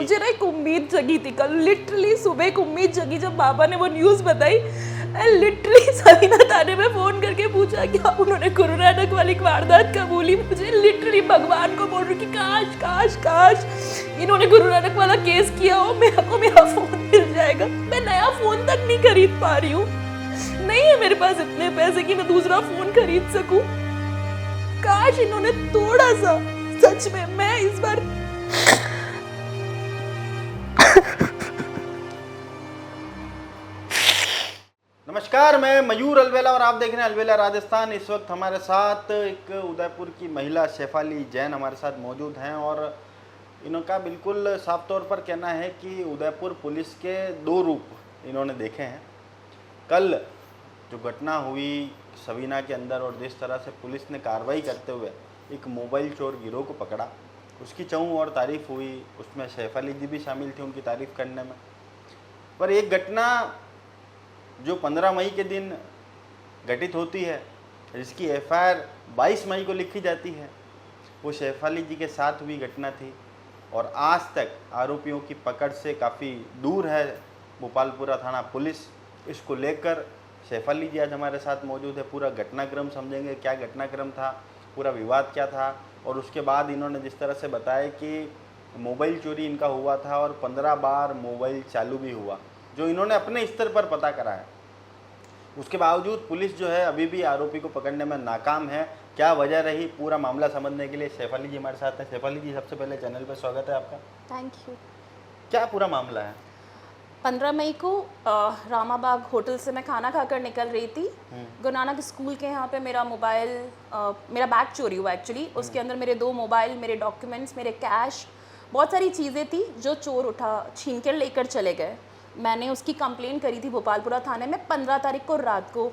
मुझे ना एक उम्मीद जगी थी कल, लिटरली सुबह एक उम्मीद जगी जब बाबा ने वो न्यूज़ बताई। लिटरली सवीना थाने में फ़ोन करके पूछा कि अब उन्होंने गुरु नानक वाली वारदात कबूली। मुझे लिटरली भगवान को बोल रही कि काश काश काश इन्होंने गुरु नानक वाला केस किया हो, मेरे को मेरा फ़ोन मिल जाएगा। मैं नया फ़ोन तक नहीं खरीद पा रही हूँ, नहीं है मेरे पास इतने पैसे कि मैं दूसरा फ़ोन खरीद सकूँ। काश इन्होंने थोड़ा सा, सच में मैं इस बार नमस्कार, मैं मयूर अलवेला और आप देख रहे हैं अलवेला राजस्थान। इस वक्त हमारे साथ एक उदयपुर की महिला शेफाली जैन हमारे साथ मौजूद हैं और इनका बिल्कुल साफ तौर पर कहना है कि उदयपुर पुलिस के दो रूप इन्होंने देखे हैं। कल जो घटना हुई सवीना के अंदर और जिस तरह से पुलिस ने कार्रवाई करते हुए एक मोबाइल चोर गिरोह को पकड़ा, उसकी चौं और तारीफ हुई, उसमें शेफाली जी भी शामिल थी उनकी तारीफ करने में। पर एक घटना जो 15 मई के दिन घटित होती है, जिसकी एफआईआर 22 मई को लिखी जाती है, वो शेफाली जी के साथ हुई घटना थी और आज तक आरोपियों की पकड़ से काफ़ी दूर है भोपालपुरा थाना पुलिस। इसको लेकर शेफाली जी आज हमारे साथ मौजूद है। पूरा घटनाक्रम समझेंगे, क्या घटनाक्रम था, पूरा विवाद क्या था और उसके बाद इन्होंने जिस तरह से बताया कि मोबाइल चोरी इनका हुआ था और 15 बार मोबाइल चालू भी हुआ, जो इन्होंने अपने स्तर पर पता करा है। उसके बावजूद पुलिस जो है अभी भी आरोपी को पकड़ने में नाकाम है। क्या वजह रही, पूरा मामला समझने के लिए शेफाली जी हमारे साथ हैं। शेफाली जी, सबसे पहले चैनल पर स्वागत है आपका। Thank you. क्या पूरा मामला है? 15 मई को रामाबाग होटल से मैं खाना खाकर निकल रही थी। गुरु नानक स्कूल के यहाँ पे मेरा मोबाइल, मेरा बैग चोरी हुआ एक्चुअली। उसके अंदर मेरे 2 मोबाइल, मेरे डॉक्यूमेंट्स, मेरे कैश, बहुत सारी चीज़ें थी जो चोर छीन कर लेकर चले गए। मैंने उसकी कंप्लेन करी थी भोपालपुरा थाने में 15 तारीख को रात को।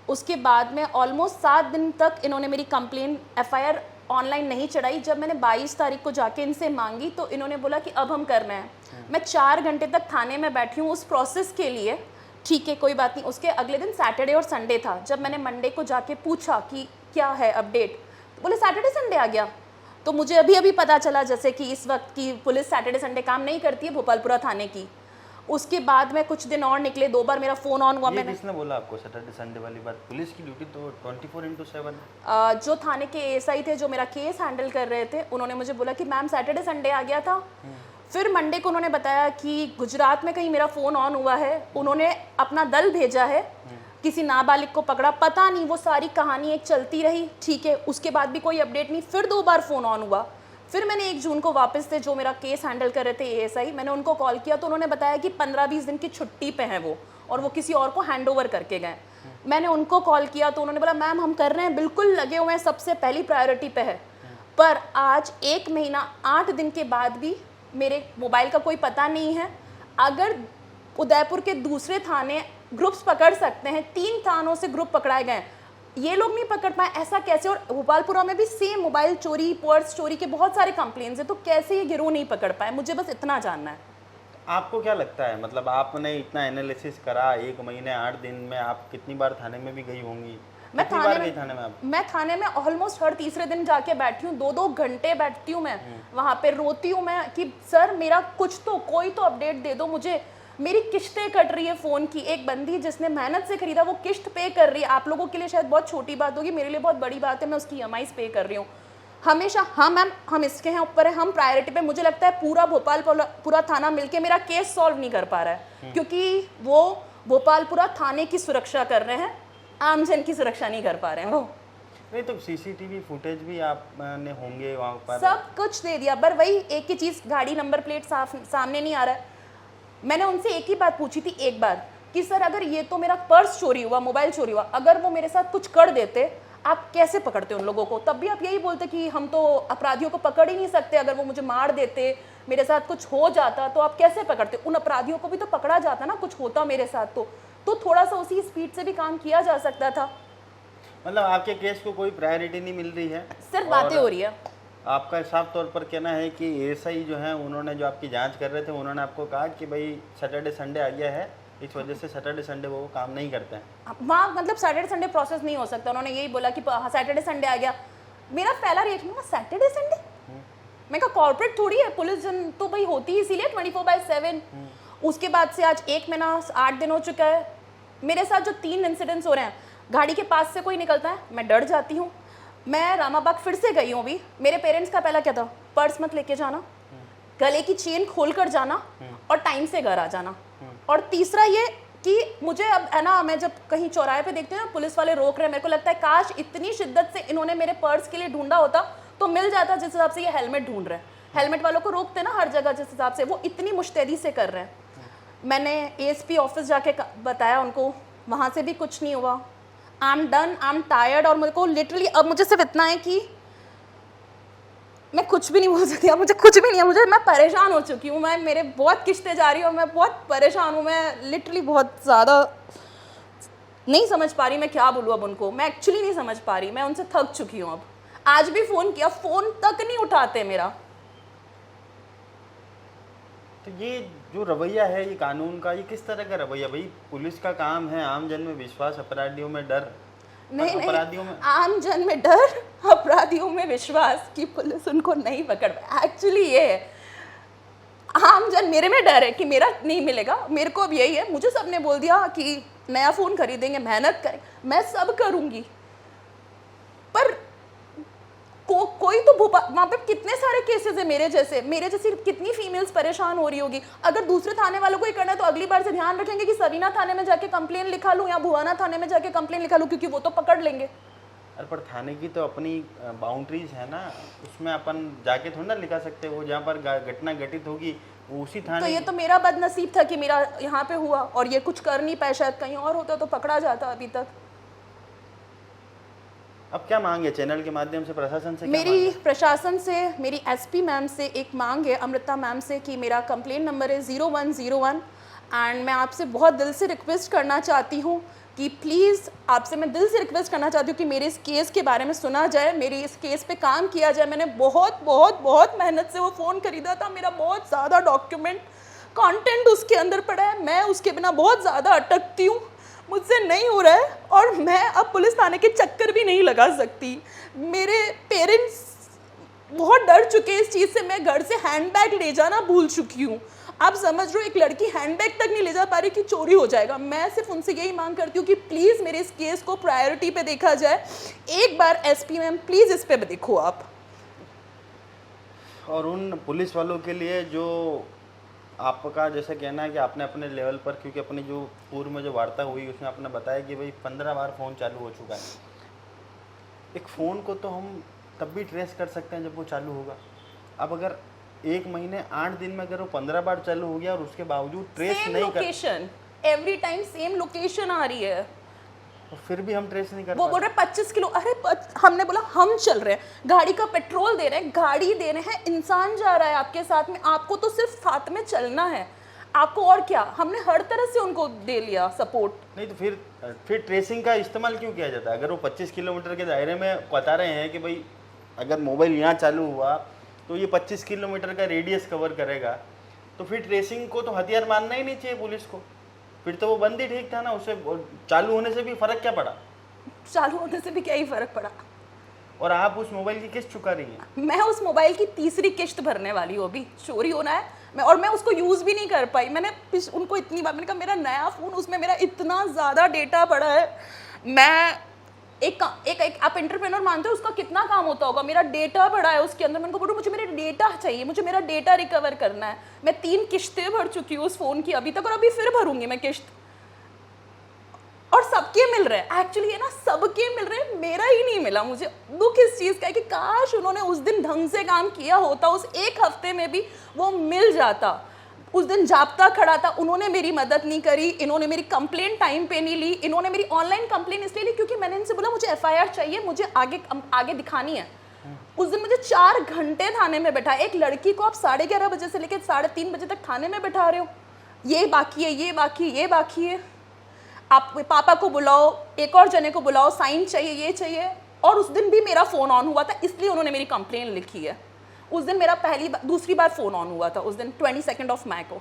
उसके बाद में ऑलमोस्ट 7 दिन तक इन्होंने मेरी कंप्लेन एफआईआर ऑनलाइन नहीं चढ़ाई। जब मैंने 22 तारीख को जाके इनसे मांगी तो इन्होंने बोला कि अब हम कर रहे हैं। मैं 4 घंटे तक थाने में बैठी हूँ उस प्रोसेस के लिए। ठीक है, कोई बात नहीं। उसके अगले दिन सैटरडे और संडे था। जब मैंने मंडे को जाके पूछा कि क्या है अपडेट, तो बोले सैटरडे संडे आ गया। तो मुझे अभी अभी पता चला जैसे कि इस वक्त की पुलिस सैटरडे संडे काम नहीं करती है भोपालपुरा थाने की। उसके बाद में कुछ दिन और निकले, 2 बार मेरा फ़ोन ऑन हुआ। मैंने किसने बोला आपको सैटरडे संडे वाली बात? पुलिस की ड्यूटी तो 24/7 जो थाने के एएसआई थे जो मेरा केस हैंडल कर रहे थे, उन्होंने मुझे बोला कि मैम सैटरडे संडे आ गया था। फिर मंडे को उन्होंने बताया कि गुजरात में कहीं मेरा फ़ोन ऑन हुआ है, उन्होंने अपना दल भेजा है, किसी नाबालिग को पकड़ा, पता नहीं। वो सारी कहानी एक चलती रही। ठीक है, उसके बाद भी कोई अपडेट नहीं। फिर 2 बार फ़ोन ऑन हुआ। फिर मैंने 1 जून को वापस से जो मेरा केस हैंडल कर रहे थे एएसआई, मैंने उनको कॉल किया तो उन्होंने बताया कि 15-20 दिन की छुट्टी पे हैं वो, और वो किसी और को हैंड ओवर करके गए। मैंने उनको कॉल किया तो उन्होंने बोला मैम हम कर रहे हैं, बिल्कुल लगे हुए हैं, सबसे पहली प्रायोरिटी पे है। पर आज 1 महीना 8 दिन के बाद भी मेरे मोबाइल का कोई पता नहीं है। अगर उदयपुर के दूसरे थाने ग्रुप्स पकड़ सकते हैं, 3 थानों से ग्रुप पकड़ाए गए, ये लोग नहीं पकड़ पाए, ऐसा कैसे? और भोपालपुरा में भी सेम मोबाइल चोरी, पर्स चोरी के बहुत सारे कंप्लेंट्स हैं, तो कैसे ये गिरोह नहीं पकड़ पाए? मुझे बस इतना जानना है। आपको क्या लगता है, मतलब आपने इतना एनालिसिस करा 1 महीने 8 दिन में, आप कितनी बार थाने में भी गई होंगी? मैं कितनी बार गई थाने में आप? मैं थाने में ऑलमोस्ट हर तीसरे दिन जाके बैठी हूँ, 2-2 घंटे बैठती हूँ मैं वहाँ पे। रोती हूँ मैं कि सर मेरा कुछ तो, कोई तो अपडेट दे दो मुझे। मेरी किस्तें कट रही है फ़ोन की। एक बंदी जिसने मेहनत से खरीदा वो किस्त पे कर रही है। आप लोगों के लिए शायद बहुत छोटी बात होगी, मेरे लिए बहुत बड़ी बात है, मैं उसकी EMI पे कर रही हूँ हमेशा। हाँ मैम, हम इसके हैं ऊपर है, हम प्रायोरिटी पे। मुझे लगता है पूरा भोपालपुरा थाना मिलके मेरा केस सॉल्व नहीं कर पा रहा है, क्योंकि वो भोपालपुरा थाने की सुरक्षा कर रहे हैं, आम जन की सुरक्षा नहीं कर पा रहे हैं वो। नहीं तो सीसीटीवी फुटेज भी आपने होंगे वहाँ पर? सब कुछ दे दिया, पर वही एक ही चीज़, गाड़ी नंबर प्लेट सामने नहीं आ रहा है। मैंने उनसे एक ही बात पूछी थी एक बार कि सर अगर ये तो मेरा पर्स चोरी हुआ, मोबाइल चोरी हुआ, अगर वो मेरे साथ कुछ कर देते आप कैसे पकड़ते उन लोगों को? तब भी आप यही बोलते कि हम तो अपराधियों को पकड़ ही नहीं सकते, अगर वो मुझे मार देते, मेरे साथ कुछ हो जाता तो आप कैसे पकड़ते? उन अपराधियों को भी तो पकड़ा जाता ना, कुछ होता मेरे साथ तो थोड़ा सा उसी स्पीड से भी काम किया जा सकता था। मतलब आपके केस को कोई प्रायोरिटी नहीं मिल रही है, सिर्फ बातें हो रही है। आपका साफ तौर पर कहना है कि एएसआई जो है उन्होंने जो आपकी जांच कर रहे थे, उन्होंने आपको कहा कि भाई सैटरडे संडे आ गया है, इस वजह से सैटरडे संडे वो काम नहीं करते हैं। वहाँ मतलब सैटरडे संडे प्रोसेस नहीं हो सकता। उन्होंने यही बोला कि सैटरडे संडे आ गया। मेरा पहला रिएक्शन था सैटरडे संडे, मैं कहा कॉर्पोरेट थोड़ी है, पुलिस जन तो भाई होती ही इसीलिए 24/7। उसके बाद से आज 1 महीना 8 दिन हो चुका है। मेरे साथ जो 3 इंसिडेंट्स हो रहे हैं, गाड़ी के पास से कोई निकलता है मैं डर जाती हूँ। मैं रामाबाग फिर से गई हूँ अभी। मेरे पेरेंट्स का पहला क्या था, पर्स मत लेके जाना, गले की चेन खोल कर जाना और टाइम से घर आ जाना। और तीसरा ये कि मुझे अब है ना, मैं जब कहीं चौराहे पे देखती हूँ ना पुलिस वाले रोक रहे हैं, मेरे को लगता है काश इतनी शिद्दत से इन्होंने मेरे पर्स के लिए ढूंढा होता तो मिल जाता, जिस हिसाब से ये हेलमेट ढूंढ रहे हैं। हेलमेट वालों को रोकते ना हर जगह, जिस हिसाब से वो इतनी मुस्तैदी से कर रहे हैं। मैंने एएसपी ऑफिस जाके बताया उनको, वहाँ से भी कुछ नहीं हुआ। I am done, I am tired. और मेरे को लिटरली अब मुझे सिर्फ इतना है कि मैं कुछ भी नहीं बोल सकती, अब मुझे कुछ भी नहीं है। मैं परेशान हो चुकी हूँ, मैं मेरे बहुत किस्तें जा रही हूँ, मैं बहुत परेशान हूँ। मैं लिटरली बहुत ज़्यादा नहीं समझ पा रही मैं क्या बोलूँ अब उनको। मैं एक्चुअली नहीं समझ पा रही, मैं उनसे थक चुकी हूँ अब। आज भी फ़ोन किया, फ़ोन तक नहीं उठाते मेरा। तो ये जो रवैया है ये कानून का, ये किस तरह का रवैया? भाई पुलिस का काम है आम जन में विश्वास, अपराधियों में डर। नहीं अपराधियों में आम जन में डर, अपराधियों में विश्वास कि पुलिस उनको नहीं पकड़ पाए। एक्चुअली ये है, आम जन मेरे में डर है कि मेरा नहीं मिलेगा। मेरे को अब यही है, मुझे सबने बोल दिया कि नया फ़ोन खरीदेंगे, मेहनत करें, मैं सब करूँगी, पर कोई तो वहाँ पे कितने सारे केसेस है मेरे जैसी कितनी फीमेल्स परेशान हो रही होगी। अगर दूसरे थाने वालों को ही करना है तो अगली बार से ध्यान रखेंगे कि सरीना थाने में जाके कंप्लेन लिखा लूँ या भुवाना थाने में जाके कंप्लेन लिखा लूँ, क्योंकि वो तो पकड़ लेंगे। अरे पर थाने की तो अपनी बाउंड्रीज है ना, उसमें अपन जाके थोड़ा ना लिखा सकते हो। जहाँ पर घटना घटित होगी वो उसी थाने। तो ये तो मेरा बदनसीब था कि मेरा यहाँ पे हुआ और ये कुछ कर नहीं पाए। शायद कहीं और होता तो पकड़ा जाता अभी तक। अब क्या मांग है चैनल के माध्यम से प्रशासन से? मेरी प्रशासन से, मेरी एसपी मैम से एक मांग है, अमृता मैम से, कि मेरा कंप्लेन नंबर है 0101। एंड मैं आपसे बहुत दिल से रिक्वेस्ट करना चाहती हूँ कि प्लीज़, आपसे मैं दिल से रिक्वेस्ट करना चाहती हूँ कि मेरे इस केस के बारे में सुना जाए, मेरी इस केस पे काम किया जाए। मैंने बहुत बहुत बहुत मेहनत से वो फ़ोन ख़रीदा था, मेरा बहुत ज़्यादा डॉक्यूमेंट कंटेंट उसके अंदर पड़ा है, मैं उसके बिना बहुत ज़्यादा अटकती हूँ, मुझसे नहीं हो रहा है और मैं अब पुलिस थाने के चक्कर भी नहीं लगा सकती। मेरे पेरेंट्स बहुत डर चुके हैं इस चीज़ से। मैं घर से हैंडबैग ले जाना भूल चुकी हूँ। आप समझ रहे हो, एक लड़की हैंडबैग तक नहीं ले जा पा रही कि चोरी हो जाएगा। मैं सिर्फ उनसे यही मांग करती हूँ कि प्लीज़ मेरे इस केस को प्रायोरिटी पे देखा जाए। एक बार एसपी मैम प्लीज़ इस पे देखो आप। और उन पुलिस वालों के लिए जो आपका जैसे कहना है कि आपने अपने लेवल पर, क्योंकि अपनी जो पूर्व में जो वार्ता हुई उसमें आपने बताया कि भाई 15 बार फ़ोन चालू हो चुका है। एक फ़ोन को तो हम तब भी ट्रेस कर सकते हैं जब वो चालू होगा। अब अगर 1 महीने 8 दिन में अगर वो 15 बार चालू हो गया और उसके बावजूद ट्रेस नहीं कर, location every time same location आ रही है, तो फिर भी हम ट्रेस नहीं कर वो बोल रहे 25 किलो। अरे हमने बोला हम चल रहे हैं, गाड़ी का पेट्रोल दे रहे हैं, गाड़ी दे रहे हैं, इंसान जा रहा है आपके साथ में, आपको तो सिर्फ साथ में चलना है, आपको और क्या। हमने हर तरह से उनको दे लिया सपोर्ट। नहीं तो फिर ट्रेसिंग का इस्तेमाल क्यों किया जाता है? अगर वो 25 किलोमीटर के दायरे में बता रहे हैं कि भाई अगर मोबाइल यहाँ चालू हुआ तो ये 25 किलोमीटर का रेडियस कवर करेगा, तो फिर ट्रेसिंग को तो हथियार मानना ही नहीं चाहिए पुलिस को। फिर तो वो बंद ही ठीक था ना, उसे चालू होने से भी फर्क क्या पड़ा? चालू होने से भी क्या ही फर्क पड़ा। और आप उस मोबाइल की किस्त चुका रही हैं। मैं उस मोबाइल की तीसरी किस्त भरने वाली हूँ, अभी चोरी होना है मैं उसको यूज़ भी नहीं कर पाई। मैंने उनको इतनी बार मैंने कहा मेरा नया फ़ोन, उसमें मेरा इतना ज़्यादा डेटा पड़ा है। मैं एक आप एंटरप्रेन्योर मानते हो उसका कितना काम होता होगा, मेरा डेटा पड़ा है उसके अंदर। मैं उनको बोलूँ मुझे मेरा डेटा चाहिए, मुझे मेरा डेटा रिकवर करना है। मैं 3 किस्तें भर चुकी हूँ उस फ़ोन की अभी तक, और अभी फिर भरूंगी मैं किस्त। और सबके मिल रहे हैं, एक्चुअली है ना, सबके मिल रहे हैं, मेरा ही नहीं मिला। मुझे दुख इस चीज़ का है कि काश उन्होंने उस दिन ढंग से काम किया होता, उस एक हफ्ते में भी वो मिल जाता। उस दिन जाब्ता खड़ा था, उन्होंने मेरी मदद नहीं करी, इन्होंने मेरी कंप्लेन टाइम पे नहीं ली, इन्होंने मेरी ऑनलाइन कंप्लेन इसलिए ली क्योंकि मैंने इनसे बोला मुझे एफआईआर चाहिए, मुझे आगे दिखानी है। उस दिन मुझे 4 घंटे थाने में बैठा। एक लड़की को आप 11:30 बजे से लेकर 3:30 बजे तक थाने में बैठा रहे हो, ये बाकी है, ये बाकी, ये बाकी है, आप पापा को बुलाओ, एक और जने को बुलाओ, साइन चाहिए, ये चाहिए। और उस दिन भी मेरा फ़ोन ऑन हुआ था, इसलिए उन्होंने मेरी कंप्लेन लिखी है। उस दिन मेरा दूसरी बार फ़ोन ऑन हुआ था, उस दिन 22 मई को।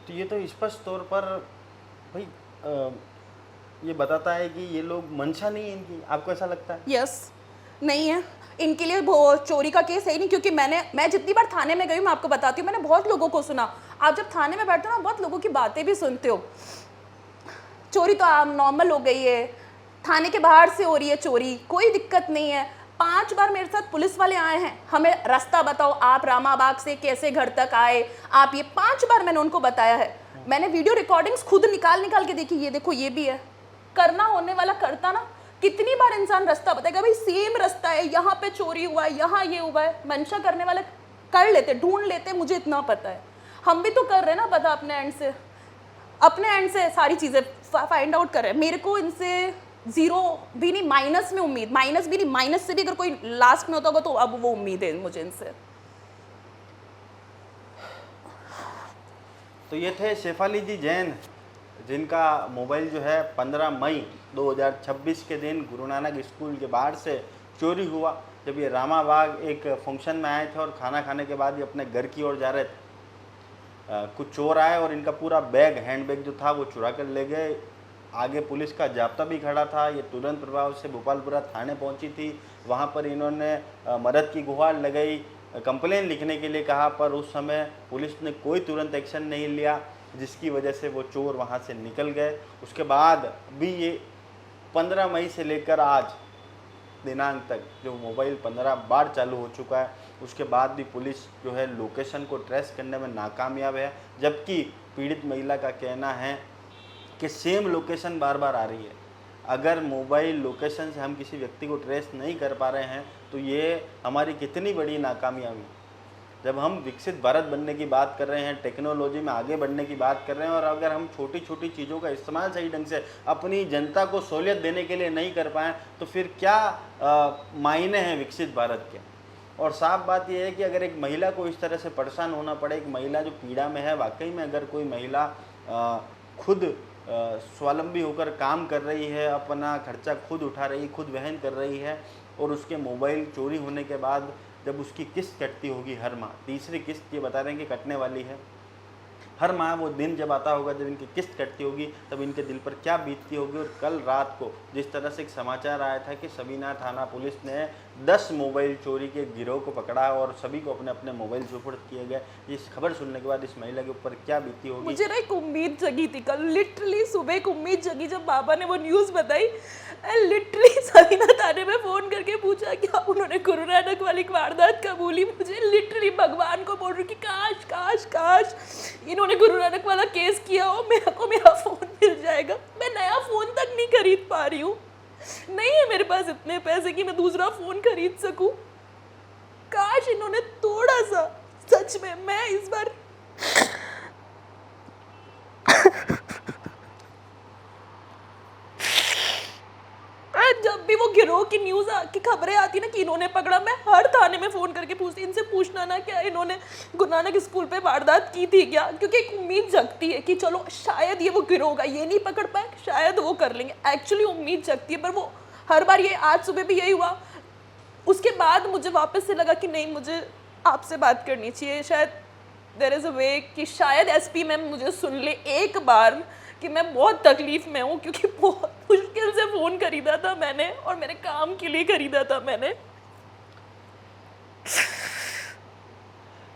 तो ये तो स्पष्ट तौर पर भाई ये बताता है कि ये लोग मंशा नहीं है इनकी। आपको ऐसा लगता है? यस, नहीं है इनके लिए वो चोरी का केस है ही नहीं, क्योंकि मैं जितनी बार थाने में गई हूँ मैं आपको बताती हूँ, मैंने बहुत लोगों को सुना। आप जब थाने में बैठते हो ना बहुत लोगों की बातें भी सुनते हो। चोरी तो आम नॉर्मल हो गई है, थाने के बाहर से हो रही है चोरी, कोई दिक्कत नहीं है। 5 बार मेरे साथ पुलिस वाले आए हैं, हमें रास्ता बताओ, आप रामाबाग से कैसे घर तक आए, आप ये 5 बार मैंने उनको बताया है। मैंने वीडियो रिकॉर्डिंग्स खुद निकाल के देखी, ये देखो ये भी है। करना होने वाला करता ना, कितनी बार इंसान रास्ता बताएगा, भाई सेम रास्ता है, यहाँ पे चोरी हुआ है, यहाँ ये हुआ है। मंशा करने वाले कर लेते, ढूंढ लेते, मुझे इतना पता है। हम भी तो कर रहे हैं ना पता, अपने एंड से सारी चीज़ें फाइंड आउट कर रहे हैं। मेरे को इनसे जीरो भी नहीं, माइनस में उम्मीद, माइनस भी नहीं, माइनस से भी अगर कोई लास्ट में होता होगा तो अब वो उम्मीद है मुझे इनसे। तो ये थे शेफाली जी जैन, जिनका मोबाइल जो है 15 मई 2026 के दिन गुरु नानक स्कूल के बाहर से चोरी हुआ। जब ये रामाबाग एक फंक्शन में आए थे और खाना खाने के बाद ये अपने घर की ओर जा रहे थे, कुछ चोर आए और इनका पूरा बैग, हैंड बैग जो था वो चुरा कर ले गए। आगे पुलिस का जाब्ता भी खड़ा था। ये तुरंत प्रभाव से भोपालपुरा थाने पहुंची थी। वहां पर इन्होंने मदद की गुहार लगाई, कंप्लेन लिखने के लिए कहा, पर उस समय पुलिस ने कोई तुरंत एक्शन नहीं लिया, जिसकी वजह से वो चोर वहां से निकल गए। उसके बाद भी ये 15 मई से लेकर आज दिनांक तक जो मोबाइल 15 बार चालू हो चुका है, उसके बाद भी पुलिस जो है लोकेशन को ट्रेस करने में नाकामयाब है। जबकि पीड़ित महिला का कहना है कि सेम लोकेशन बार बार आ रही है। अगर मोबाइल लोकेशन से हम किसी व्यक्ति को ट्रेस नहीं कर पा रहे हैं तो ये हमारी कितनी बड़ी नाकामयाबी। जब हम विकसित भारत बनने की बात कर रहे हैं, टेक्नोलॉजी में आगे बढ़ने की बात कर रहे हैं, और अगर हम छोटी छोटी चीज़ों का इस्तेमाल सही ढंग से अपनी जनता को सहूलियत देने के लिए नहीं कर पाएँ तो फिर क्या मायने हैं विकसित भारत के। और साफ बात यह है कि अगर एक महिला को इस तरह से परेशान होना पड़े, एक महिला जो पीड़ा में है, वाकई में अगर कोई महिला खुद स्वावलंबी होकर काम कर रही है, अपना खर्चा खुद उठा रही, खुद वहन कर रही है, और उसके मोबाइल चोरी होने के बाद जब उसकी किस्त कटती होगी हर माह, तीसरी किस्त ये बता रहे हैं कि कटने वाली है, हर माह वो दिन जब आता होगा जब इनकी किस्त कटती होगी, तब इनके दिल पर क्या बीतती होगी। और कल रात को जिस तरह से एक समाचार आया था कि सबीना थाना पुलिस ने 10 मोबाइल चोरी के गिरोह को पकड़ा और सभी को अपने अपने मोबाइल सुपुर्द किए गए, इस खबर सुनने के बाद इस महिला के ऊपर क्या बीती होगी। मुझे ना एक उम्मीद जगी थी कल, लिटरली सुबह एक उम्मीद जगी जब बाबा ने वो न्यूज़ बताई। लिटरली सबीना थाने में फ़ोन करके पूछा कि आप उन्होंने गुरु नानक वाली वारदात कबूली। मुझे लिटरली भगवान को बोल रही कि काश काश काश इन्होंने गुरु नानक वाला केस किया हो, मेरे को मेरा फ़ोन मिल जाएगा। मैं नया फ़ोन तक नहीं खरीद पा रही हूँ, नहीं है मेरे पास इतने पैसे कि मैं दूसरा फ़ोन खरीद सकूं। काश इन्होंने थोड़ा सा, सच में मैं इस बार जब भी वो गिरोह की न्यूज़ की खबरें आती ना कि इन्होंने पकड़ा, मैं हर थाने में फ़ोन करके पूछती, इनसे पूछना ना क्या इन्होंने गुरु नानक स्कूल पे वारदात की थी क्या, क्योंकि एक उम्मीद जगती है कि चलो शायद ये वो गिरोह होगा, ये नहीं पकड़ पाए शायद वो कर लेंगे। एक्चुअली उम्मीद जगती है, पर वो हर बार, ये आज सुबह भी यही हुआ। उसके बाद मुझे वापस से लगा कि नहीं, मुझे आपसे बात करनी चाहिए, शायद देयर इज़ अ वे कि शायद एसपी मैम मुझे सुन ले एक बार कि मैं बहुत तकलीफ़ में हूँ, क्योंकि बहुत मुश्किल से फ़ोन खरीदा था मैंने और मेरे काम के लिए खरीदा था मैंने।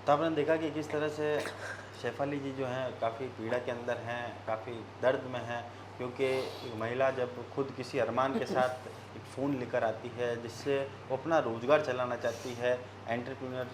तो आपने देखा कि किस तरह से शेफाली जी जो हैं काफ़ी पीड़ा के अंदर हैं, काफ़ी दर्द में हैं, क्योंकि एक महिला जब खुद किसी अरमान के साथ एक फ़ोन लेकर आती है जिससे वो अपना रोज़गार चलाना चाहती है, एंटरप्रेन्योर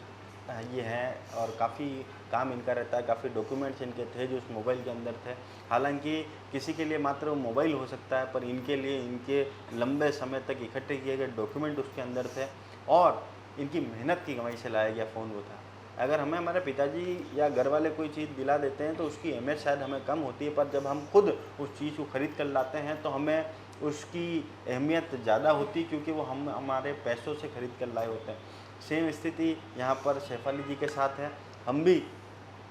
ये हैं और काफ़ी काम इनका रहता है, काफ़ी डॉक्यूमेंट्स इनके थे जो उस मोबाइल के अंदर थे। हालांकि किसी के लिए मात्र वो मोबाइल हो सकता है, पर इनके लिए इनके लंबे समय तक इकट्ठे किए गए डॉक्यूमेंट उसके अंदर थे और इनकी मेहनत की कमाई से लाया गया फ़ोन वो था। अगर हमें हमारे पिताजी या घर वाले कोई चीज़ दिला देते हैं तो उसकी अहमियत शायद हमें कम होती है, पर जब हम खुद उस चीज़ को ख़रीद कर लाते हैं तो हमें उसकी अहमियत ज़्यादा होती, क्योंकि वो हम हमारे पैसों से ख़रीद कर लाए होते हैं। सेम स्थिति यहाँ पर शेफाली जी के साथ है। हम भी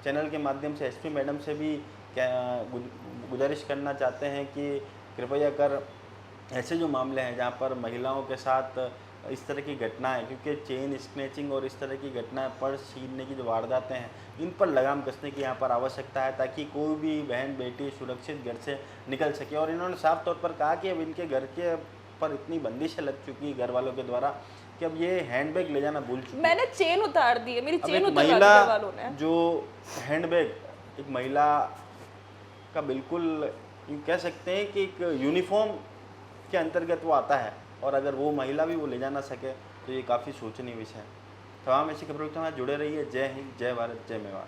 चैनल के माध्यम से एसपी मैडम से भी गुजारिश करना चाहते हैं कि कृपया कर ऐसे जो मामले हैं जहाँ पर महिलाओं के साथ इस तरह की घटनाएं, क्योंकि चेन स्नैचिंग और इस तरह की घटनाएं, पर्स छीनने की जो वारदातें हैं, इन पर लगाम कसने की यहाँ पर आवश्यकता है, ताकि कोई भी बहन बेटी सुरक्षित घर से निकल सके। और इन्होंने साफ तौर पर कहा कि अब इनके घर के पर इतनी बंदिशें लग चुकी घर वालों के द्वारा कि कि अब ये हैंडबैग ले जाना भूल चुकी है। मैंने चेन उतार दी है, मेरी अब चेन एक उतार दी महिला घर वालों ने। जो हैंडबैग एक महिला का बिल्कुल यूँ कह सकते हैं कि एक यूनिफॉर्म के अंतर्गत वो आता है, और अगर वो महिला भी वो ले जा ना सके तो ये काफ़ी सोचनीय विषय है। तमाम ऐसी खबरों के साथ जुड़े रहिए। जय हिंद, जय भारत, जय मेवाड़।